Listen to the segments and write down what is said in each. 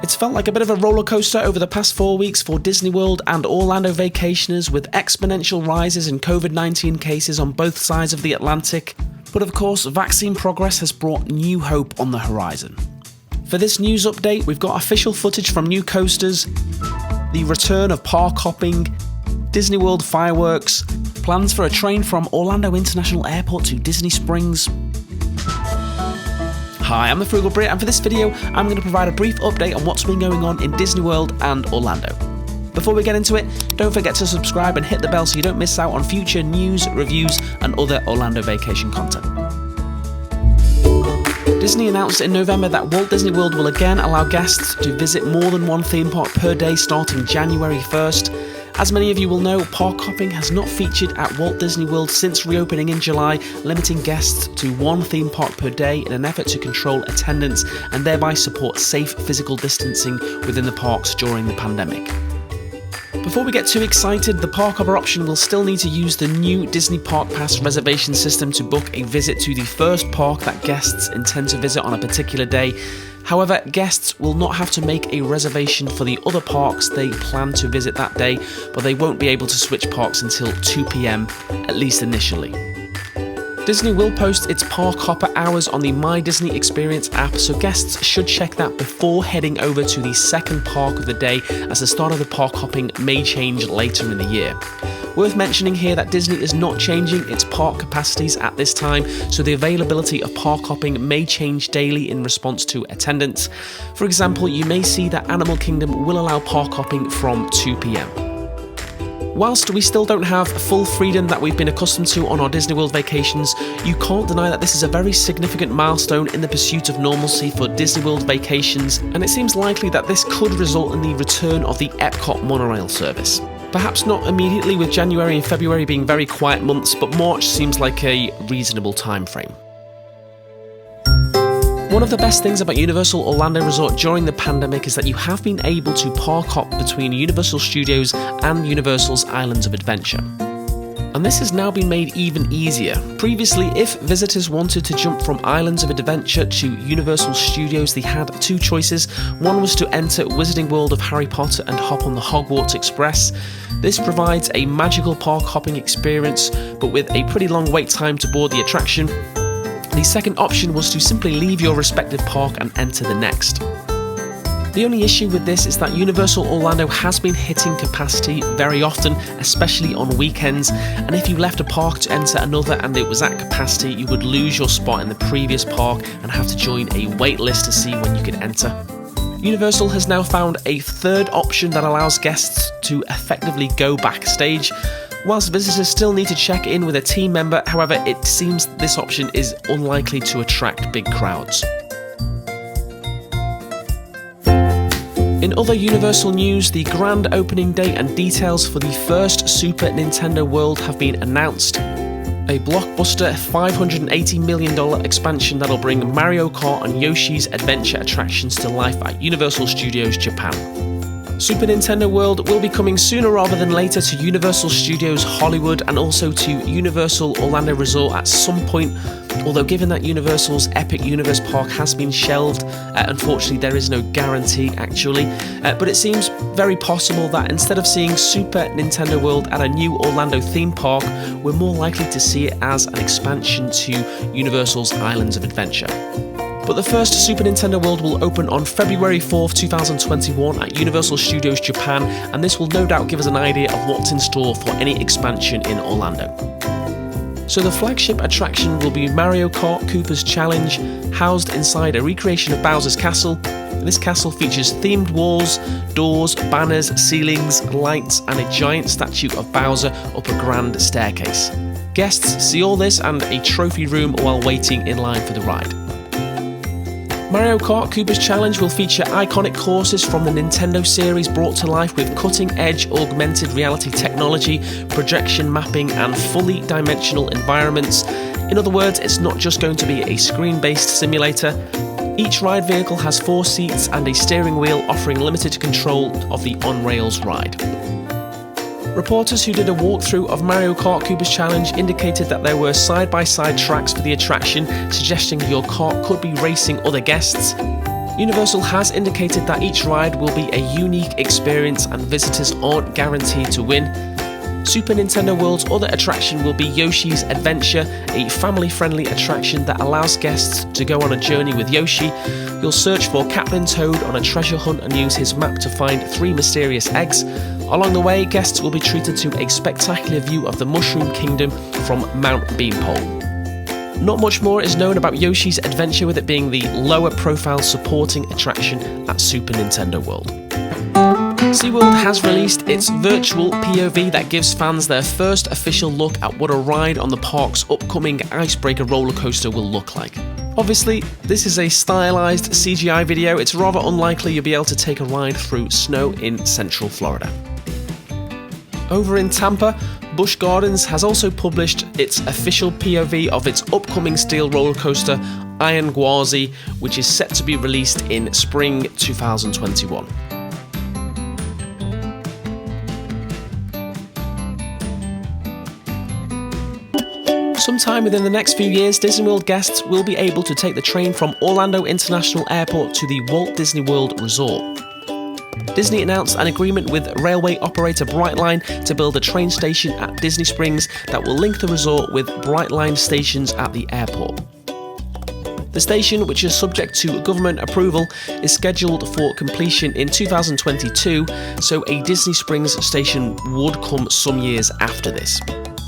It's felt like a bit of a roller coaster over the past 4 weeks for Disney World and Orlando vacationers, with exponential rises in COVID-19 cases on both sides of the Atlantic. But of course, vaccine progress has brought new hope on the horizon. For this news update, we've got official footage from new coasters, the return of park hopping, Disney World fireworks, plans for a train from Orlando International Airport to Disney Springs. Hi, I'm the Frugal Brit, and for this video, I'm going to provide a brief update on what's been going on in Disney World and Orlando. Before we get into it, don't forget to subscribe and hit the bell so you don't miss out on future news, reviews, and other Orlando vacation content. Disney announced in November that Walt Disney World will again allow guests to visit more than one theme park per day starting January 1st. As many of you will know, park hopping has not featured at Walt Disney World since reopening in July, limiting guests to one theme park per day in an effort to control attendance and thereby support safe physical distancing within the parks during the pandemic. Before we get too excited, the park hopper option will still need to use the new Disney Park Pass reservation system to book a visit to the first park that guests intend to visit on a particular day. However, guests will not have to make a reservation for the other parks they plan to visit that day, but they won't be able to switch parks until 2 p.m, at least initially. Disney will post its park hopper hours on the My Disney Experience app, so guests should check that before heading over to the second park of the day, as the start of the park hopping may change later in the year. Worth mentioning here that Disney is not changing its park capacities at this time, so the availability of park hopping may change daily in response to attendance. For example, you may see that Animal Kingdom will allow park hopping from 2 p.m. Whilst we still don't have full freedom that we've been accustomed to on our Disney World vacations, you can't deny that this is a very significant milestone in the pursuit of normalcy for Disney World vacations, and it seems likely that this could result in the return of the Epcot monorail service. Perhaps not immediately, with January and February being very quiet months, but March seems like a reasonable time frame. One of the best things about Universal Orlando Resort during the pandemic is that you have been able to park hop between Universal Studios and Universal's Islands of Adventure. And this has now been made even easier. Previously, if visitors wanted to jump from Islands of Adventure to Universal Studios, they had two choices. One was to enter Wizarding World of Harry Potter and hop on the Hogwarts Express. This provides a magical park hopping experience, but with a pretty long wait time to board the attraction. The second option was to simply leave your respective park and enter the next. The only issue with this is that Universal Orlando has been hitting capacity very often, especially on weekends, and if you left a park to enter another and it was at capacity, you would lose your spot in the previous park and have to join a wait list to see when you could enter. Universal has now found a third option that allows guests to effectively go backstage. Whilst visitors still need to check in with a team member, however, it seems this option is unlikely to attract big crowds. In other Universal news, the grand opening date and details for the first Super Nintendo World have been announced. A blockbuster $580 million expansion that'll bring Mario Kart and Yoshi's Adventure attractions to life at Universal Studios Japan. Super Nintendo World will be coming sooner rather than later to Universal Studios Hollywood and also to Universal Orlando Resort at some point, although given that Universal's Epic Universe Park has been shelved, unfortunately there is no guarantee actually, but it seems very possible that instead of seeing Super Nintendo World at a new Orlando theme park, we're more likely to see it as an expansion to Universal's Islands of Adventure. But the first Super Nintendo World will open on February 4th, 2021 at Universal Studios Japan, and this will no doubt give us an idea of what's in store for any expansion in Orlando. So the flagship attraction will be Mario Kart KOOPA'S Challenge, housed inside a recreation of Bowser's Castle. This castle features themed walls, doors, banners, ceilings, lights, and a giant statue of Bowser up a grand staircase. Guests see all this and a trophy room while waiting in line for the ride. Mario Kart KOOPA'S Challenge will feature iconic courses from the Nintendo series brought to life with cutting-edge augmented reality technology, projection mapping, and fully dimensional environments. In other words, it's not just going to be a screen-based simulator. Each ride vehicle has 4 seats and a steering wheel, offering limited control of the on-rails ride. Reporters who did a walkthrough of Mario Kart KOOPA'S Challenge indicated that there were side-by-side tracks for the attraction, suggesting your kart could be racing other guests. Universal has indicated that each ride will be a unique experience and visitors aren't guaranteed to win. Super Nintendo World's other attraction will be Yoshi's Adventure, a family-friendly attraction that allows guests to go on a journey with Yoshi. You'll search for Captain Toad on a treasure hunt and use his map to find 3 mysterious eggs. Along the way, guests will be treated to a spectacular view of the Mushroom Kingdom from Mount Beanpole. Not much more is known about Yoshi's Adventure, with it being the lower profile supporting attraction at Super Nintendo World. Seaworld has released its virtual POV that gives fans their first official look at what a ride on the park's upcoming Icebreaker roller coaster will look like. Obviously, this is a stylized CGI video. It's rather unlikely you'll be able to take a ride through snow in Central Florida. Over in Tampa, Busch Gardens has also published its official POV of its upcoming steel roller coaster, Iron Gwazi, which is set to be released in spring 2021. Sometime within the next few years, Disney World guests will be able to take the train from Orlando International Airport to the Walt Disney World Resort. Disney announced an agreement with railway operator Brightline to build a train station at Disney Springs that will link the resort with Brightline stations at the airport. The station, which is subject to government approval, is scheduled for completion in 2022, so a Disney Springs station would come some years after this.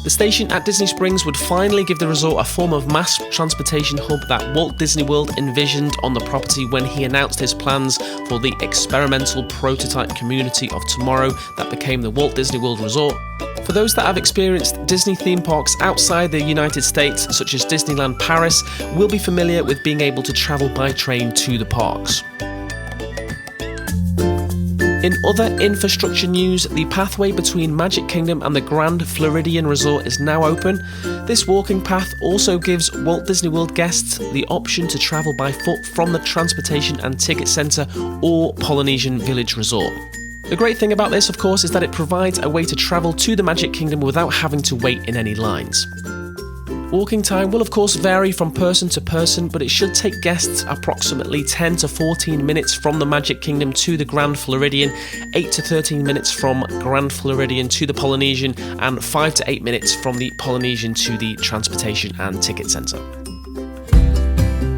The station at Disney Springs would finally give the resort a form of mass transportation hub that Walt Disney World envisioned on the property when he announced his plans for the experimental prototype community of tomorrow that became the Walt Disney World Resort. For those that have experienced Disney theme parks outside the United States, such as Disneyland Paris, will be familiar with being able to travel by train to the parks. In other infrastructure news, the pathway between Magic Kingdom and the Grand Floridian Resort is now open. This walking path also gives Walt Disney World guests the option to travel by foot from the Transportation and Ticket Center or Polynesian Village Resort. The great thing about this, of course, is that it provides a way to travel to the Magic Kingdom without having to wait in any lines. Walking time will of course vary from person to person, but it should take guests approximately 10 to 14 minutes from the Magic Kingdom to the Grand Floridian, 8 to 13 minutes from Grand Floridian to the Polynesian, and 5 to 8 minutes from the Polynesian to the Transportation and Ticket Center.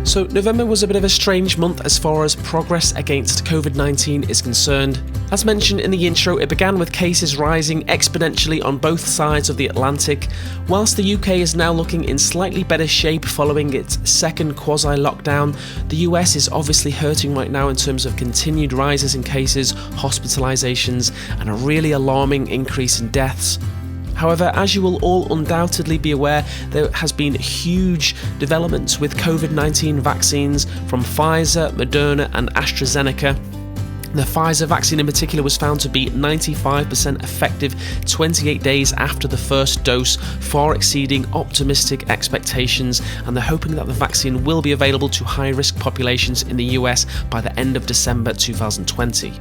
So November was a bit of a strange month as far as progress against Covid-19 is concerned. As mentioned in the intro, it began with cases rising exponentially on both sides of the Atlantic. Whilst the UK is now looking in slightly better shape following its second quasi-lockdown, the US is obviously hurting right now in terms of continued rises in cases, hospitalisations, and a really alarming increase in deaths. However, as you will all undoubtedly be aware, there has been huge developments with COVID-19 vaccines from Pfizer, Moderna and AstraZeneca. The Pfizer vaccine in particular was found to be 95% effective 28 days after the first dose, far exceeding optimistic expectations, and they're hoping that the vaccine will be available to high-risk populations in the US by the end of December 2020.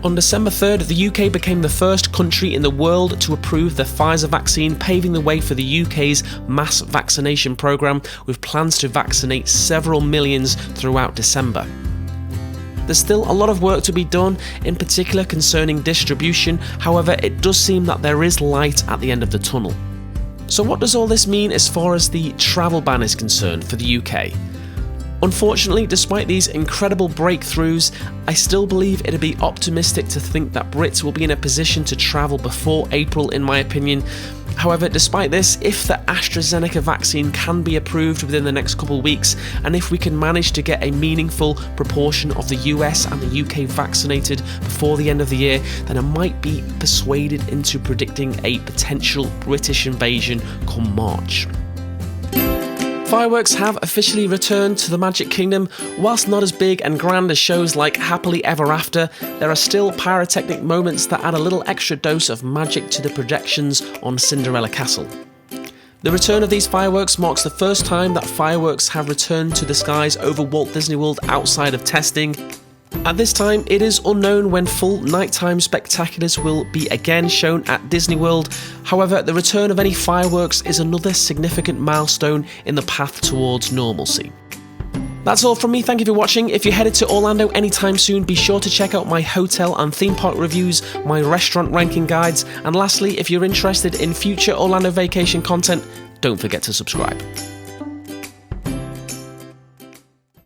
On December 3rd, the UK became the first country in the world to approve the Pfizer vaccine, paving the way for the UK's mass vaccination programme, with plans to vaccinate several millions throughout December. There's still a lot of work to be done, in particular concerning distribution. However, it does seem that there is light at the end of the tunnel. So what does all this mean as far as the travel ban is concerned for the UK? Unfortunately, despite these incredible breakthroughs, I still believe it'd be optimistic to think that Brits will be in a position to travel before April, in my opinion. However, despite this, if the AstraZeneca vaccine can be approved within the next couple of weeks, and if we can manage to get a meaningful proportion of the US and the UK vaccinated before the end of the year, then I might be persuaded into predicting a potential British invasion come March. Fireworks have officially returned to the Magic Kingdom. Whilst not as big and grand as shows like Happily Ever After, there are still pyrotechnic moments that add a little extra dose of magic to the projections on Cinderella Castle. The return of these fireworks marks the first time that fireworks have returned to the skies over Walt Disney World outside of testing. At this time, it is unknown when full nighttime spectaculars will be again shown at Disney World. However, the return of any fireworks is another significant milestone in the path towards normalcy. That's all from me, thank you for watching. If you're headed to Orlando anytime soon, be sure to check out my hotel and theme park reviews, my restaurant ranking guides, and lastly, if you're interested in future Orlando vacation content, don't forget to subscribe.